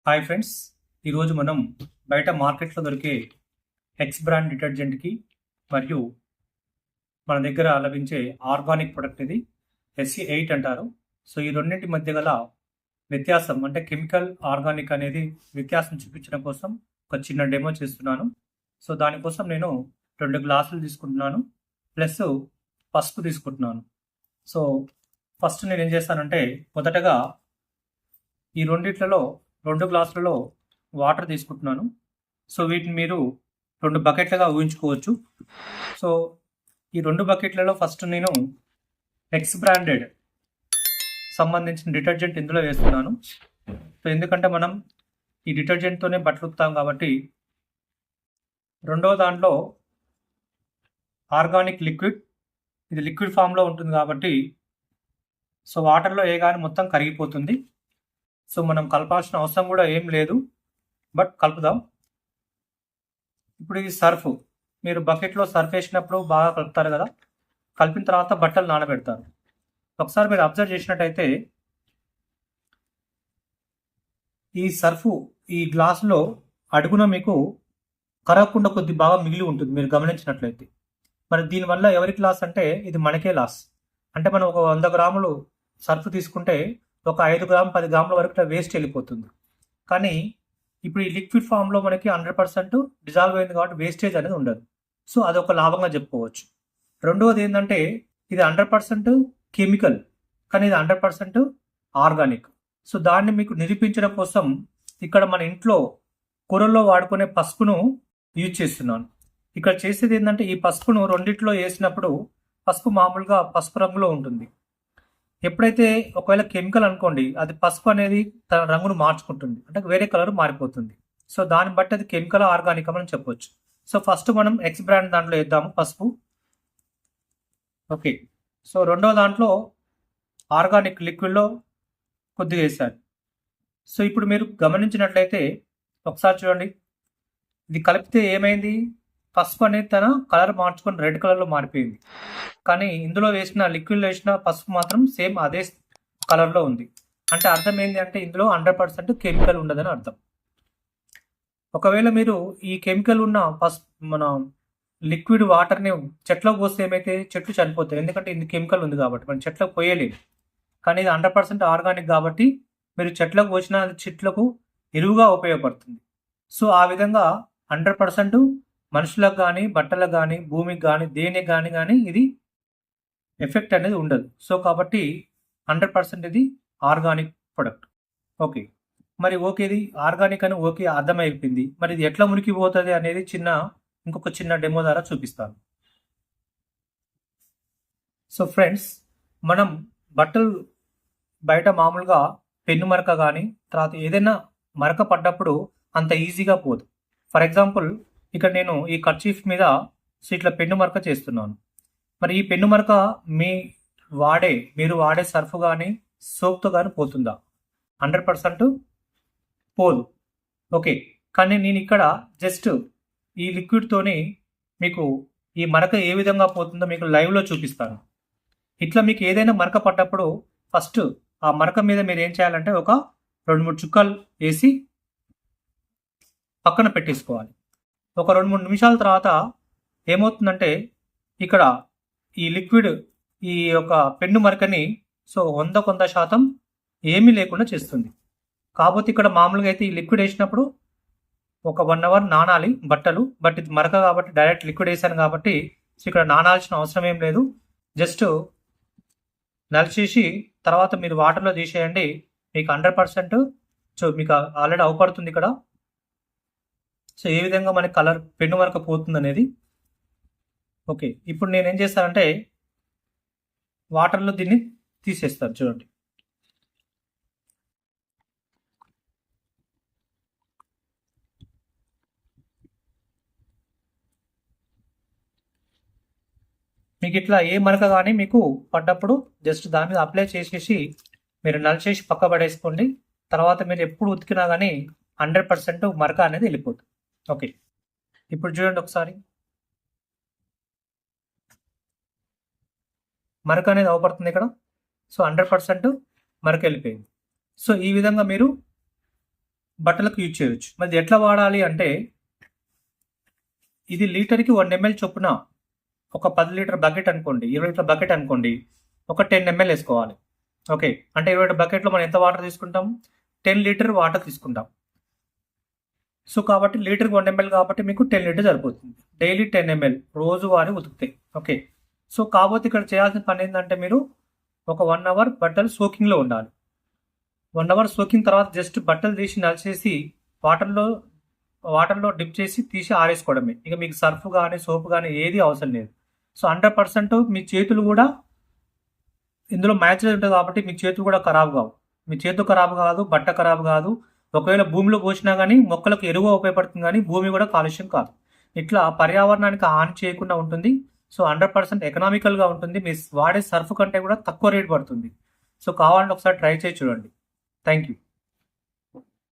Hi friends, ఈరోజు మనం బయట మార్కెట్లో దొరికే ఎక్స్ బ్రాండ్ డిటర్జెంట్కి మరియు మన దగ్గర లభించే ఆర్గానిక్ ప్రొడక్ట్ ఇది SC8 అంటారు. సో ఈ రెండింటి మధ్య గల వ్యత్యాసం అంటే కెమికల్ ఆర్గానిక్ అనేది వ్యత్యాసం చూపించడం కోసం ఒక చిన్న డెమో చేస్తున్నాను. సో దానికోసం నేను 2 గ్లాసులు తీసుకుంటున్నాను, ప్లస్ పసుపు తీసుకుంటున్నాను. సో ఫస్ట్ నేను ఏం చేస్తానంటే మొదటగా ఈ రెండిట్లలో 2 గ్లాసులలో వాటర్ తీసుకుంటున్నాను. సో వీటిని మీరు 2 బకెట్లుగా ఊహించుకోవచ్చు. సో ఈ 2 బకెట్లలో ఫస్ట్ నేను ఎక్స్ బ్రాండెడ్ సంబంధించిన డిటర్జెంట్ ఇందులో వేస్తున్నాను. సో ఎందుకంటే మనం ఈ డిటర్జెంట్తోనే బట్టలు ఉతుకుతాం కాబట్టి. రెండవ దాంట్లో ఆర్గానిక్ లిక్విడ్, ఇది లిక్విడ్ ఫామ్లో ఉంటుంది కాబట్టి సో వాటర్లో వేయగానే మొత్తం కరిగిపోతుంది. సో మనం కలపాల్సిన అవసరం కూడా ఏం లేదు, బట్ కలుపుదాం. ఇప్పుడు ఇది సర్ఫ్, మీరు బకెట్లో సర్ఫ్ వేసినప్పుడు బాగా కలుపుతారు కదా, కలిపిన తర్వాత బట్టలు నానబెడతారు. ఒకసారి మీరు అబ్జర్వ్ చేసినట్టయితే ఈ సర్ఫ్ ఈ గ్లాసులో అడుగున మీకు కరగకుండా కొద్ది బాగా మిగిలి ఉంటుంది మీరు గమనించినట్లయితే. మరి దీనివల్ల ఎవరికి లాస్ అంటే ఇది మనకే లాస్. అంటే మనం ఒక 100 గ్రాములు సర్ఫ్ తీసుకుంటే ఒక 5 గ్రాము 10 గ్రాముల వరకు వేస్ట్ వెళ్ళిపోతుంది. కానీ ఇప్పుడు ఈ లిక్విడ్ ఫామ్లో మనకి 100% డిజాల్వ్ అయింది కాబట్టి వేస్టేజ్ అనేది ఉండదు. సో అదొక లాభంగా చెప్పుకోవచ్చు. రెండవది ఏంటంటే ఇది 100% కెమికల్, కానీ ఇది 100% ఆర్గానిక్. సో దాన్ని మీకు నిరూపించడం కోసం ఇక్కడ మన ఇంట్లో కూరల్లో వాడుకునే పసుపును యూజ్ చేస్తున్నాను. ఇక్కడ చేసేది ఏంటంటే ఈ పసుపును రెండిట్లో వేసినప్పుడు పసుపు మామూలుగా పసుపు రంగులో ఉంటుంది. ఎప్పుడైతే ఒకవేళ కెమికల్ అనుకోండి, అది పసుపు అనేది తన రంగును మార్చుకుంటుంది, అంటే వేరే కలర్ మారిపోతుంది. సో దాన్ని బట్టి అది కెమికల్ ఆర్గానిక్ అని చెప్పొచ్చు. సో ఫస్ట్ మనం ఎక్స్ బ్రాండ్ దాంట్లో వేద్దాము పసుపు. ఓకే, సో రెండో దాంట్లో ఆర్గానిక్ లిక్విడ్లో కొద్దిగా వేసాను. సో ఇప్పుడు మీరు గమనించినట్లయితే ఒకసారి చూడండి, ఇది కలిపితే ఏమైంది, పసుపు అనేది తన కలర్ మార్చుకొని రెడ్ కలర్లో మారిపోయింది. కానీ ఇందులో వేసిన లిక్విడ్లో వేసిన పసుపు మాత్రం సేమ్ అదే కలర్లో ఉంది. అంటే అర్థం ఏంటి అంటే ఇందులో 100% కెమికల్ ఉండదని అర్థం. ఒకవేళ మీరు ఈ కెమికల్ ఉన్న మన లిక్విడ్ వాటర్ని చెట్లకు పోస్తే ఏమైతే చెట్లు చనిపోతాయి, ఎందుకంటే ఇది కెమికల్ ఉంది కాబట్టి మనం చెట్లకు పోయలేము. కానీ ఇది 100% ఆర్గానిక్ కాబట్టి మీరు చెట్లకు పోసిన చెట్లకు ఎరువుగా ఉపయోగపడుతుంది. సో ఆ విధంగా 100% మనుషులకు కానీ బట్టలకు కానీ భూమికి కానీ దేనికి కానీ ఇది ఎఫెక్ట్ అనేది ఉండదు. సో కాబట్టి 100% ఇది ఆర్గానిక్ ప్రొడక్ట్. ఓకే, మరి ఓకే ఇది ఆర్గానిక్ అని ఓకే అర్థమైపోయింది. మరి ఇది ఎట్లా మునిగిపోతుంది అనేది ఇంకొక చిన్న డెమో ద్వారా చూపిస్తాను. సో ఫ్రెండ్స్, మనం బట్టలు బయట మామూలుగా పెన్ను మరక కానీ తర్వాత ఏదైనా మరక పడ్డప్పుడు అంత ఈజీగా పోదు. ఫర్ ఎగ్జాంపుల్ ఇక్కడ నేను ఈ కర్చీఫ్ మీద ఇట్లా పెన్ను మరక చేస్తున్నాను. మరి ఈ పెన్ను మరక మీరు వాడే సర్ఫ్ కానీ సోప్తో కానీ పోతుందా? 100% పోదు. ఓకే, కానీ నేను ఇక్కడ జస్ట్ ఈ లిక్విడ్తోని మీకు ఈ మరక ఏ విధంగా పోతుందో మీకు లైవ్లో చూపిస్తాను. ఇట్లా మీకు ఏదైనా మరక పడ్డప్పుడు ఫస్ట్ ఆ మరక మీద మీరు ఏం చేయాలంటే ఒక 2-3 చుక్కలు వేసి పక్కన పెట్టేసుకోవాలి. ఒక 2-3 నిమిషాల తర్వాత ఏమవుతుందంటే ఇక్కడ ఈ లిక్విడ్ ఈ యొక్క పెన్ను మరకని 100% ఏమీ లేకుండా చేస్తుంది. కాకపోతే ఇక్కడ మామూలుగా అయితే ఈ లిక్విడ్ వేసినప్పుడు ఒక 1 అవర్ నానాలి బట్టలు, బట్ ఇది మరక కాబట్టి డైరెక్ట్ లిక్విడ్ వేసాను కాబట్టి ఇక్కడ నానాల్సిన అవసరం ఏం లేదు. జస్ట్ నలిచేసి తర్వాత మీరు వాటర్లో తీసేయండి, మీకు 100% మీకు ఆల్రెడీ అవపడుతుంది ఇక్కడ. సో ఏ విధంగా మనకి కలర్ పెన్ను మరక పోతుంది అనేది. ఓకే, ఇప్పుడు నేను ఏం చేస్తానంటే వాటర్లో దీన్ని తీసేస్తాను. చూడండి, మీకు ఇట్లా ఏ మరక కానీ మీకు పడ్డప్పుడు జస్ట్ దాని మీద అప్లై చేసేసి మీరు నలిచేసి పక్క పడేసుకోండి. తర్వాత మీరు ఎప్పుడు ఉతికినా కానీ 100% మరక అనేది వెళ్ళిపోతుంది. ఓకే, ఇప్పుడు చూడండి ఒకసారి, మరక అనేది అవపడుతుంది ఇక్కడ. సో 100% మరక వెళ్ళిపోయింది. సో ఈ విధంగా మీరు బట్టలకు యూజ్ చేయొచ్చు. మరి ఎట్లా వాడాలి అంటే ఇది లీటర్కి 1 ml చొప్పున ఒక 10 లీటర్ బకెట్ అనుకోండి, 20 లీటర్ బకెట్ అనుకోండి, ఒక 10 ml వేసుకోవాలి. ఓకే, అంటే 20 లీటర్ బకెట్లో మనం ఎంత వాటర్ తీసుకుంటాం? 10 లీటర్ వాటర్ తీసుకుంటాం. సో కాబట్టి లీటర్కి 1 ml కాబట్టి మీకు 10 లీటర్ సరిపోతుంది. డైలీ 10 ml రోజువారీ ఉతుకుతాయి. ఓకే, సో కాబట్టి ఇక్కడ చేయాల్సిన పని ఏంటంటే మీరు ఒక 1 అవర్ బట్టలు సోకింగ్లో ఉండాలి. 1 అవర్ సోకింగ్ తర్వాత జస్ట్ బట్టలు తీసి నలిచేసి వాటర్లో డిప్ చేసి తీసి ఆరేసుకోవడమే. ఇక మీకు సర్ఫ్ కానీ సోప్ కానీ ఏది అవసరం లేదు. సో 100% మీ చేతులు కూడా ఇందులో మ్యాచ్ ఉంటుంది కాబట్టి మీ చేతులు కూడా ఖరాబ్ కావు. మీ చేతులు ఖరాబ్ కాదు, బట్ట ఖరాబ్ కాదు. ఒకవేళ భూమిలో పోసినా కానీ మొక్కలకు ఎరువు ఉపయోగపడుతుంది, కానీ భూమి కూడా కాలుష్యం కాదు. ఇట్లా పర్యావరణానికి హాని చేయకుండా ఉంటుంది. సో 100% ఎకనామికల్గా ఉంటుంది. మీ వాడే సర్ఫ్ కంటే కూడా తక్కువ రేట్ పడుతుంది. సో కావాలంటే ఒకసారి ట్రై చేసి చూడండి. Thank you.